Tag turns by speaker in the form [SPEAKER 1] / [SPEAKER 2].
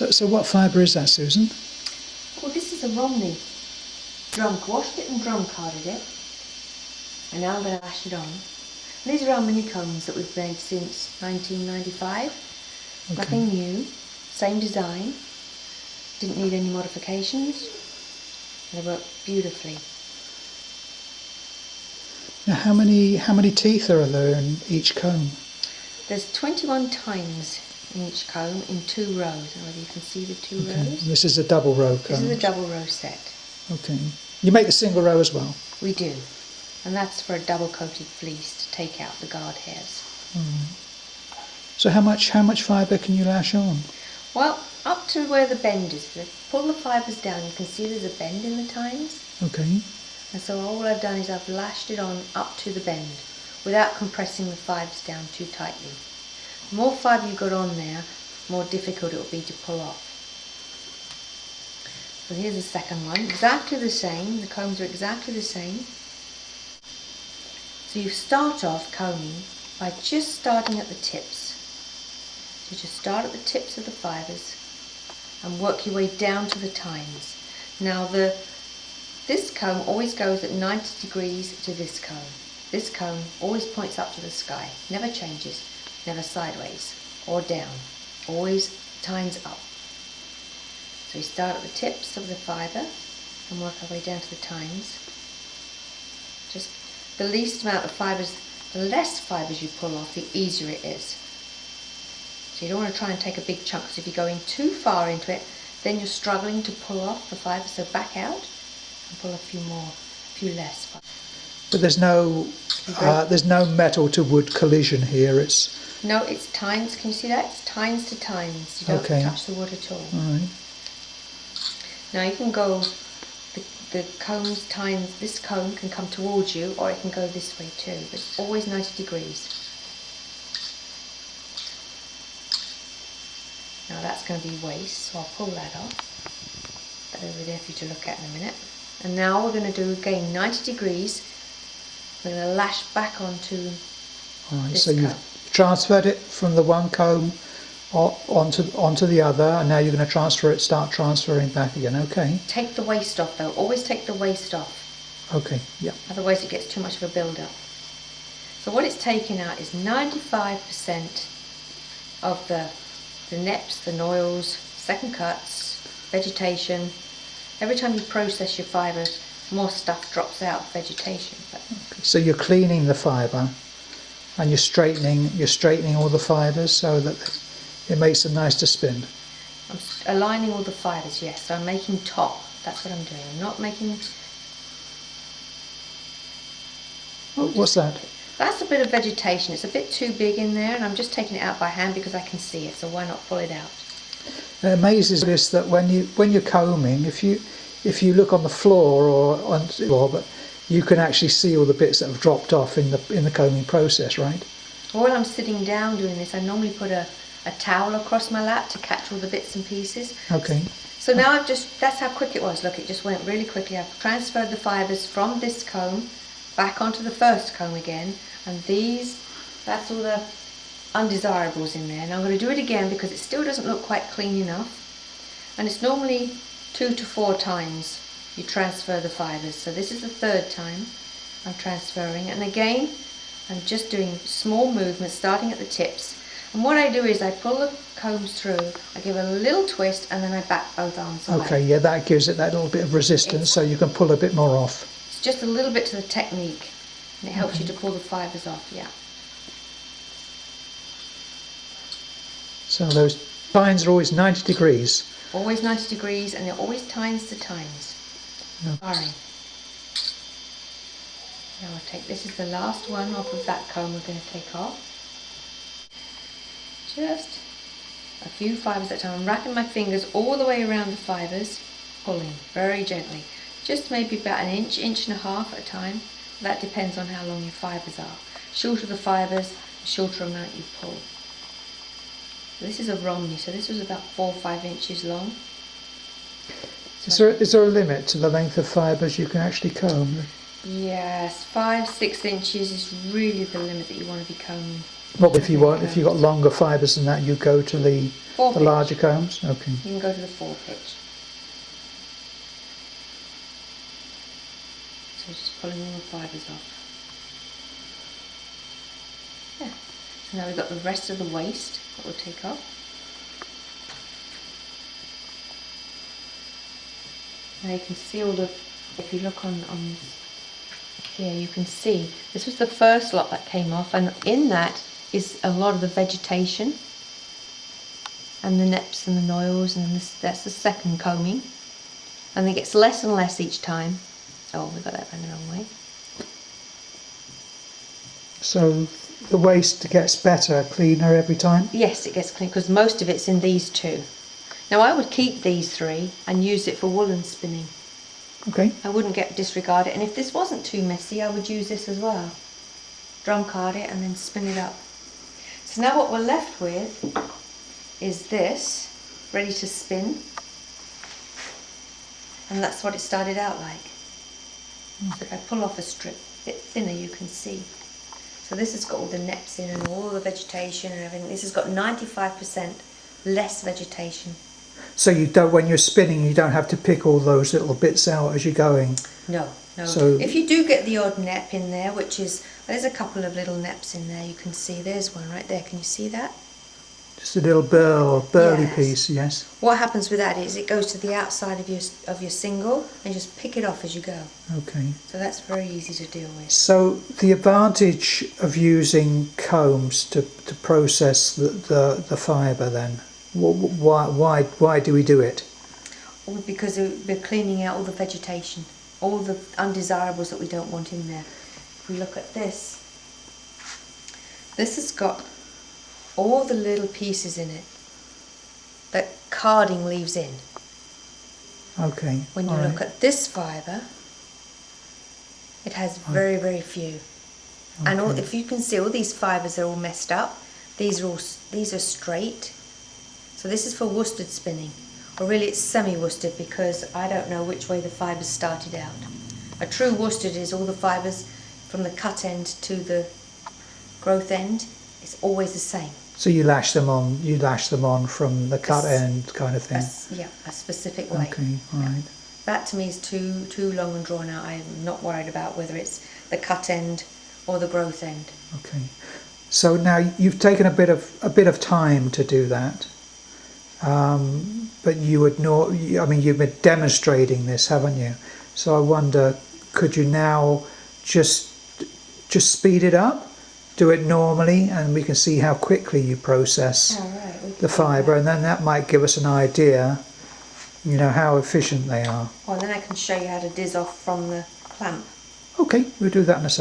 [SPEAKER 1] So what fibre is that, Susan?
[SPEAKER 2] Well, this is a Romney. Washed it and drum carded it. And now I'm going to lash it on. These are our mini combs that we've made since 1995.
[SPEAKER 1] Okay.
[SPEAKER 2] Nothing new. Same design. Didn't need any modifications. They work beautifully.
[SPEAKER 1] Now, how many teeth are there in each comb?
[SPEAKER 2] There's 21 tines in each comb in 2 rows. I don't know whether you can see the 2
[SPEAKER 1] Okay.
[SPEAKER 2] rows.
[SPEAKER 1] This is a double row comb.
[SPEAKER 2] This is a double row set.
[SPEAKER 1] Okay. You make the single row as well?
[SPEAKER 2] We do. And that's for a double coated fleece to take out the guard hairs.
[SPEAKER 1] So how much fibre can you lash on?
[SPEAKER 2] Well, up to where the bend is. If you pull the fibres down, you can see there's a bend in the tines.
[SPEAKER 1] Okay.
[SPEAKER 2] And so all I've done is I've lashed it on up to the bend without compressing the fibres down too tightly. The more fibre you got on there, the more difficult it will be to pull off. So here's the second one, exactly the same. The combs are exactly the same. So you start off combing by just starting at the tips. So just start at the tips of the fibres and work your way down to the tines. Now this comb always goes at 90 degrees to this comb. This comb always points up to the sky, never changes, never sideways or down, always tines up. So we start at the tips of the fibre and work our way down to the tines. Just the least amount of fibres, the less fibres you pull off, the easier it is. So you don't want to try and take a big chunk, because if you're going too far into it, then you're struggling to pull off the fibres, so back out and pull a few less.
[SPEAKER 1] But there's no metal to wood collision here.
[SPEAKER 2] No, it's tines. Can you see that? It's tines to tines. You don't touch the wood at all.
[SPEAKER 1] All right.
[SPEAKER 2] Now you can go, the comb's tines, this comb can come towards you, or it can go this way too, but it's always 90 degrees. Now that's going to be waste, so I'll pull that off. That will be there for you to look at in a minute. And now we're going to do again 90 degrees. We're going to lash back onto this
[SPEAKER 1] so
[SPEAKER 2] comb.
[SPEAKER 1] you've transferred it from the one comb onto the other, and now you're going to start transferring back again. Okay. Take
[SPEAKER 2] the waste off though. Always take the waste off.
[SPEAKER 1] Okay. Yeah.
[SPEAKER 2] Otherwise it gets too much of a build-up. So what it's taking out is 95% of the neps, the noils, second cuts, vegetation. Every time you process your fibre, more stuff drops out of vegetation.
[SPEAKER 1] Okay. So you're cleaning the fibre, and you're straightening all the fibres so that it makes them nice to spin.
[SPEAKER 2] I'm aligning all the fibres, yes. So I'm making top. That's what I'm doing. I'm not making...
[SPEAKER 1] What's that?
[SPEAKER 2] That's a bit of vegetation. It's a bit too big in there, and I'm just taking it out by hand because I can see it, so why not pull it out?
[SPEAKER 1] It amazes us that when you're combing, if you look on the floor or on the floor, but you can actually see all the bits that have dropped off in the combing process, right?
[SPEAKER 2] While I'm sitting down doing this, I normally put a towel across my lap to catch all the bits and pieces.
[SPEAKER 1] Okay.
[SPEAKER 2] So now that's how quick it was. Look, it just went really quickly. I've transferred the fibres from this comb back onto the first comb again, and that's all the undesirables in there. Now I'm going to do it again because it still doesn't look quite clean enough, and it's normally 2 to 4 times you transfer the fibres. So this is the 3rd time I'm transferring, and again I'm just doing small movements starting at the tips. And what I do is I pull the combs through, I give a little twist, and then I back both arms away.
[SPEAKER 1] Okay, yeah, that gives it that little bit of resistance, so you can pull a bit more off.
[SPEAKER 2] It's just a little bit to the technique, and it helps you to pull the fibres off, yeah.
[SPEAKER 1] So those tines are always 90 degrees.
[SPEAKER 2] Always 90 degrees, and they're always tines to tines.
[SPEAKER 1] No.
[SPEAKER 2] Alright. Now I'll take, this is the last one off of that comb we're going to take off. Just a few fibres at a time. I'm wrapping my fingers all the way around the fibres, pulling very gently. Just maybe about an inch, inch and a half at a time. That depends on how long your fibres are. Shorter the fibres, the shorter amount you pull. This is a Romney, so this was about 4 or 5 inches long.
[SPEAKER 1] Is there a limit to the length of fibres you can actually comb?
[SPEAKER 2] Yes, 5-6 inches is really the limit that you want to be combing.
[SPEAKER 1] What if you want? If you've got longer fibres than that, you go to the
[SPEAKER 2] 4 pitch.
[SPEAKER 1] larger combs. Okay.
[SPEAKER 2] You can go to the 4 pitch. So just pulling all the fibres off. Yeah. So now we've got the rest of the waste that we'll take off. Now you can see all the, if you look on here, you can see this was the first lot that came off, and in that is a lot of the vegetation and the neps and the noils, and that's the second combing, and it gets less and less each time. Oh, we got that going the wrong way.
[SPEAKER 1] So the waste gets better, cleaner every time?
[SPEAKER 2] Yes, it gets clean because most of it's in these two. Now I would keep these 3 and use it for woolen spinning.
[SPEAKER 1] Okay.
[SPEAKER 2] I wouldn't disregard it, and if this wasn't too messy, I would use this as well. Drum card it and then spin it up. So now what we're left with is this, ready to spin, and that's what it started out like. So if I pull off a strip a bit thinner, you can see. So this has got all the neps in and all the vegetation and everything. This has got 95% less vegetation.
[SPEAKER 1] So you don't, when you're spinning, you don't have to pick all those little bits out as you're going.
[SPEAKER 2] No, no.
[SPEAKER 1] So
[SPEAKER 2] if you do get the odd nep in there, which is, there's a couple of little neps in there, you can see, there's one right there, can you see that?
[SPEAKER 1] just a little burly
[SPEAKER 2] Yes.
[SPEAKER 1] piece, yes.
[SPEAKER 2] What happens with that is it goes to the outside of your single and you just pick it off as you go.
[SPEAKER 1] Okay.
[SPEAKER 2] So that's very easy to deal with.
[SPEAKER 1] So the advantage of using combs to process the fibre then, why do we do it?
[SPEAKER 2] Well, because we're cleaning out all the vegetation, all the undesirables that we don't want in there. If we look at this, this has got all the little pieces in it that carding leaves in.
[SPEAKER 1] Okay.
[SPEAKER 2] When you
[SPEAKER 1] all
[SPEAKER 2] look
[SPEAKER 1] right.
[SPEAKER 2] at this fibre, it has very, very few. And all,
[SPEAKER 1] Okay.
[SPEAKER 2] if you can see, all these fibres are all messed up. These are straight. So this is for worsted spinning. Or really it's semi-worsted because I don't know which way the fibres started out. A true worsted is all the fibres from the cut end to the growth end. It's always the same.
[SPEAKER 1] So you lash them on from the cut end kind of thing.
[SPEAKER 2] Yeah, a specific way.
[SPEAKER 1] Okay, all right.
[SPEAKER 2] That to me is too long and drawn out. I'm not worried about whether it's the cut end or the growth end.
[SPEAKER 1] Okay. So now you've taken a bit of time to do that, but you would know. I mean, you've been demonstrating this, haven't you? So I wonder, could you now just speed it up, do it normally, and we can see how quickly you process the fibre, and then that might give us an idea, you know, how efficient they are.
[SPEAKER 2] Well, then I can show you how to diz off from the clamp.
[SPEAKER 1] Okay, we'll do that in a second.